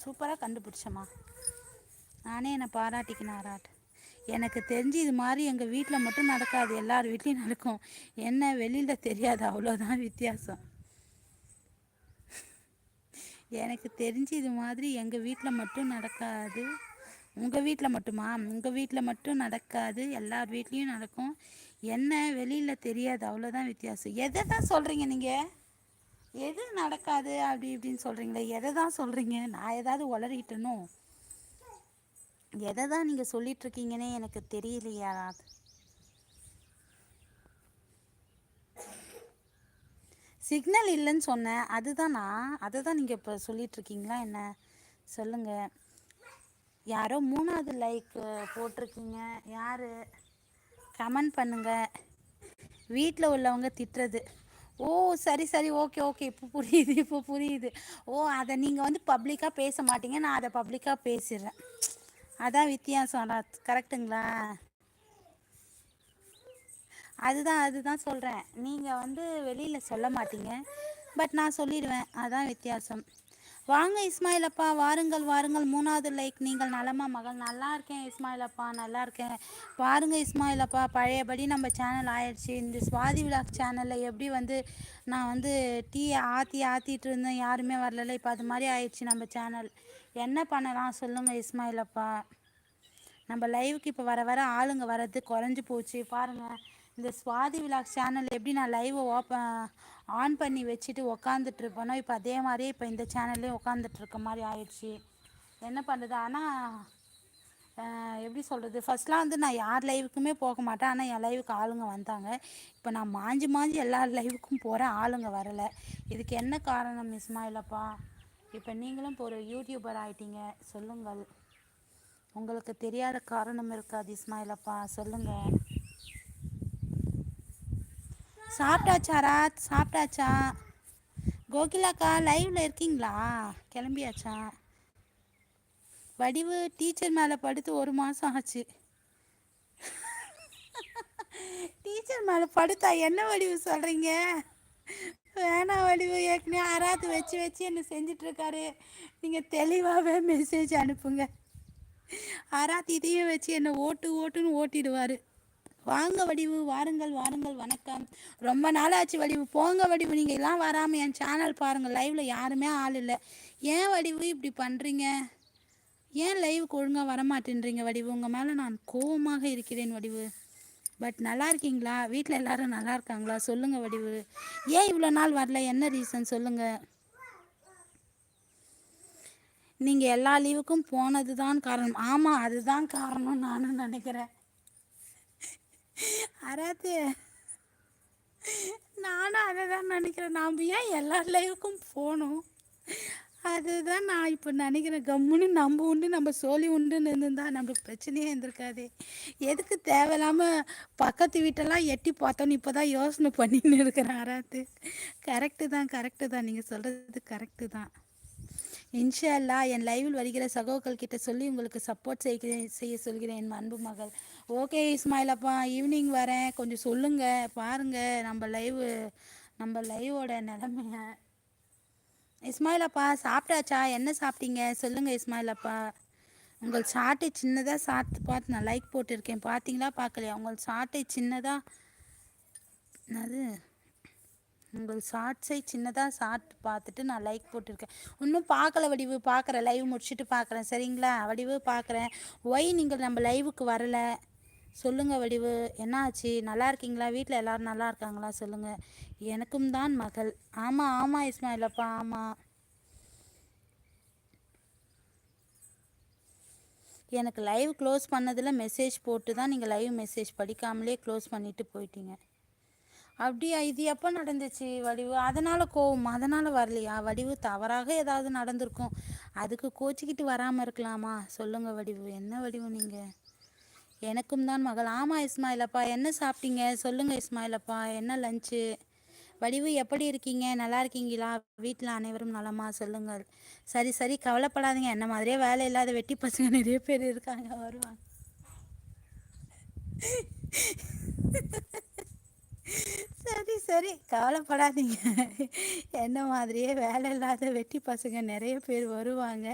சூப்பரா கண்டுபிடிச்சம்மா. நானே என்னை பாராட்டிக்கினேன் ஆராட். எனக்கு தெரிஞ்சு இது மாதிரி எங்கள் வீட்டில் மட்டும் நடக்காது, எல்லார் வீட்லேயும் நடக்கும். என்ன வெளியில் தெரியாது, அவ்வளோதான் வித்தியாசம். எனக்கு தெரிஞ்சு இது மாதிரி எங்கள் வீட்டில் மட்டும் நடக்காது. உங்கள் வீட்டில் மட்டுமா? உங்கள் வீட்டில் மட்டும் நடக்காது, எல்லார் வீட்லேயும் நடக்கும். என்ன வெளியில் தெரியாது, அவ்வளோதான் வித்தியாசம். எதை தான் சொல்கிறீங்க நீங்கள்? எது நடக்காது அப்படி இப்படின்னு சொல்கிறீங்களே, எதை தான் சொல்கிறீங்க? நான் ஏதாவது உளறிட்டனோ? எதை தான் நீங்கள் சொல்லிகிட்ருக்கீங்கன்னே எனக்கு தெரியலையா? சிக்னல் இல்லைன்னு சொன்னேன், அதுதானா? அதை தான் நீங்கள் இப்போ சொல்லிகிட்ருக்கீங்களா என்ன? சொல்லுங்கள். யாரோ 3வது லைக் போட்டிருக்கீங்க, யார்? கமெண்ட் பண்ணுங்கள். வீட்டில் உள்ளவங்க திட்டுறது. ஓ, சரி சரி, ஓகே ஓகே, இப்போ புரியுது, இப்போ புரியுது. ஓ, அதை நீங்கள் வந்து பப்ளிக்காக பேச மாட்டீங்க, நான் அதை பப்ளிக்காக பேசிடுறேன். அதான் வித்தியாசம். அதான் கரெக்டுங்களா? அதுதான் சொல்கிறேன். நீங்கள் வந்து வெளியில் சொல்ல மாட்டீங்க, பட் நான் சொல்லிடுவேன். அதான் வித்தியாசம். வாங்க இஸ்மாயில் அப்பா, வாருங்கள் வாருங்கள். 3வது லைக். நீங்கள் நலமா மகள்? நல்லா இருக்கேன் இஸ்மாயில் அப்பா, நல்லா இருக்கேன். பாருங்கள் இஸ்மாயில் அப்பா, பழையபடி நம்ம சேனல் ஆயிடுச்சு. இந்த சுவாதி விலாக் சேனலில் எப்படி வந்து நான் வந்து டீயை ஆற்றிட்டு இருந்தேன், யாருமே வரல. இப்போ அது மாதிரி ஆயிடுச்சு நம்ம சேனல். என்ன பண்ணலாம் சொல்லுங்கள் இஸ்மாயில் அப்பா? நம்ம லைவுக்கு இப்போ வர வர ஆளுங்க வர்றது குறைஞ்சி போச்சு பாருங்கள். இந்த சுவாதி விலாக் சேனல் எப்படி நான் லைவை ஆன் பண்ணி வச்சுட்டு உக்காந்துட்ருப்பேனோ, இப்போ அதே மாதிரியே இப்போ இந்த சேனல்லே உக்காந்துட்ருக்க மாதிரி ஆயிடுச்சு. என்ன பண்ணுறது? ஆனால் எப்படி சொல்கிறது, ஃபஸ்ட்லாம் வந்து நான் யார் லைவுக்குமே போக மாட்டேன், ஆனால் என் லைவுக்கு ஆளுங்க வந்தாங்க. இப்போ நான் மாஞ்சி எல்லார் லைவுக்கும் போகிறேன், ஆளுங்க வரலை. இதுக்கு என்ன காரணம் இஸ்மாயிலப்பா? இப்போ நீங்களும் இப்போ ஒரு யூடியூபர் ஆகிட்டீங்க, சொல்லுங்கள். உங்களுக்கு தெரியாத காரணம் இருக்காது இஸ்மாயிலப்பா, சொல்லுங்கள். சாப்பிட்டாச்சா ராத்? சாப்பிட்டாச்சா? கோகிலாக்கா லைவில் இருக்கீங்களா? கிளம்பியாச்சா? வடிவு டீச்சர் மேலே படுத்து 1 மாதம் ஆச்சு. டீச்சர் மேலே படுத்தா என்ன வடிவு சொல்கிறீங்க? வேணாம் வடிவு, ஏற்கனவே அராத்து வச்சு வச்சு என்ன செஞ்சிட்ருக்காரு. நீங்கள் தெளிவாகவே மெசேஜ் அனுப்புங்க. அராத்து இதையும் வச்சு என்னை ஓட்டுன்னு ஓட்டிடுவார். வாங்க வடிவு, வாருங்கள் வாருங்கள், வணக்கம். ரொம்ப நாள் ஆச்சு வடிவு. போங்க வடிவு, நீங்கள் எல்லாம் வராமல் என் சேனல் பாருங்கள். லைவில் யாருமே ஆள் இல்லை. ஏன் வடிவு இப்படி பண்ணுறீங்க? ஏன் லைவுக்கு ஒழுங்காக வரமாட்டேன்றீங்க வடிவு? உங்கள் மேலே நான் கோபமாக இருக்கிறேன் வடிவு. பட் நல்லா இருக்கீங்களா? வீட்டில் எல்லோரும் நல்லா இருக்காங்களா? சொல்லுங்கள் வடிவு. ஏன் இவ்வளோ நாள் வரல, என்ன ரீசன் சொல்லுங்கள். நீங்கள் எல்லா லீவுக்கும் போனது தான் காரணம். ஆமாம், அதுதான் காரணம் நானும் நினைக்கிறேன். அராத்து, நானும் அதை தான் நினைக்கிறேன். நாம் ஏன் எல்லா லைவுக்கும் போகணும், அதுதான் நான் இப்போ நினைக்கிறேன். கம்முன்னு நம்ம உண்டு, நம்ம சோழி உண்டுன்னு இருந்திருந்தா நம்மளுக்கு பிரச்சனையே இருந்திருக்காது. எதுக்கு தேவையில்லாமல் பக்கத்து வீட்டெல்லாம் எட்டி பார்த்தோன்னு இப்போ தான் யோசனை பண்ணின்னு இருக்கிறேன் அராத்து. கரெக்டு தான் நீங்கள் சொல்கிறது கரெக்டு தான். இன்ஷா அல்லா என் லைவில் வருகிற சகோக்கள் கிட்ட சொல்லி உங்களுக்கு சப்போர்ட் செய்ய சொல்கிறேன் என் அன்பு மகள். ஓகே இஸ்மாயில் அப்பா, ஈவினிங் வரேன், கொஞ்சம் சொல்லுங்கள். பாருங்கள் நம்ம லைவோட நிலமைய. இஸ்மாயில் அப்பா சாப்பிட்டாச்சா? என்ன சாப்பிட்டீங்க சொல்லுங்கள் இஸ்மாயில் அப்பா. உங்கள் சாட்டை சின்னதாக சாப்பிட்டு பார்த்து நான் லைக் போட்டிருக்கேன், பார்த்தீங்களா பார்க்கலையா? உங்கள் சாட்டை சின்னதாக, அது உங்கள் ஷார்ட்ஸை சின்னதாக ஷார்ட் பார்த்துட்டு நான் லைக் போட்டிருக்கேன். இன்னும் பார்க்கல வடிவு, பார்க்குறேன். லைவ் முடிச்சுட்டு பார்க்குறேன், சரிங்களா வடிவு? பார்க்குறேன். ஒய் நீங்கள் நம்ம லைவுக்கு வரலை சொல்லுங்கள் வடிவு, என்ன ஆச்சு? நல்லா இருக்கீங்களா? வீட்டில் எல்லோரும் நல்லா இருக்காங்களா சொல்லுங்கள். எனக்கும் தான் மகள். ஆமாம் இஸ்மாயிலப்பா, ஆமாம். எனக்கு லைவ் க்ளோஸ் பண்ணதில் மெசேஜ் போட்டு தான் நீங்கள் லைவ் மெசேஜ் படிக்காமலே க்ளோஸ் பண்ணிவிட்டு போயிட்டீங்க. அப்படியா? இது எப்போ நடந்துச்சு வடிவு? அதனால் கோவம், அதனால் வரலையா வடிவு? தவறாக ஏதாவது நடந்திருக்கும், அதுக்கு கோச்சிக்கிட்டு வராமல் இருக்கலாமா சொல்லுங்கள் வடிவு. என்ன வடிவு நீங்கள்? எனக்கும் தான் மகள். ஆமாம் இஸ்மாயிலப்பா, என்ன சாப்பிட்டீங்க சொல்லுங்கள் இஸ்மாயிலப்பா, என்ன லஞ்சு? வடிவு எப்படி இருக்கீங்க? நல்லா இருக்கீங்களா? வீட்டில் அனைவரும் நலமா சொல்லுங்கள். சரி கவலைப்படாதீங்க, என்ன மாதிரியே வேலை இல்லாத வெட்டி பசங்க நிறைய பேர் இருக்காங்க, வருவாங்க. சரி சரி கவலைப்படாதீங்க. என்ன மாதிரியே வேலை இல்லாத வெட்டி பசங்க நிறைய பேர் வருவாங்க.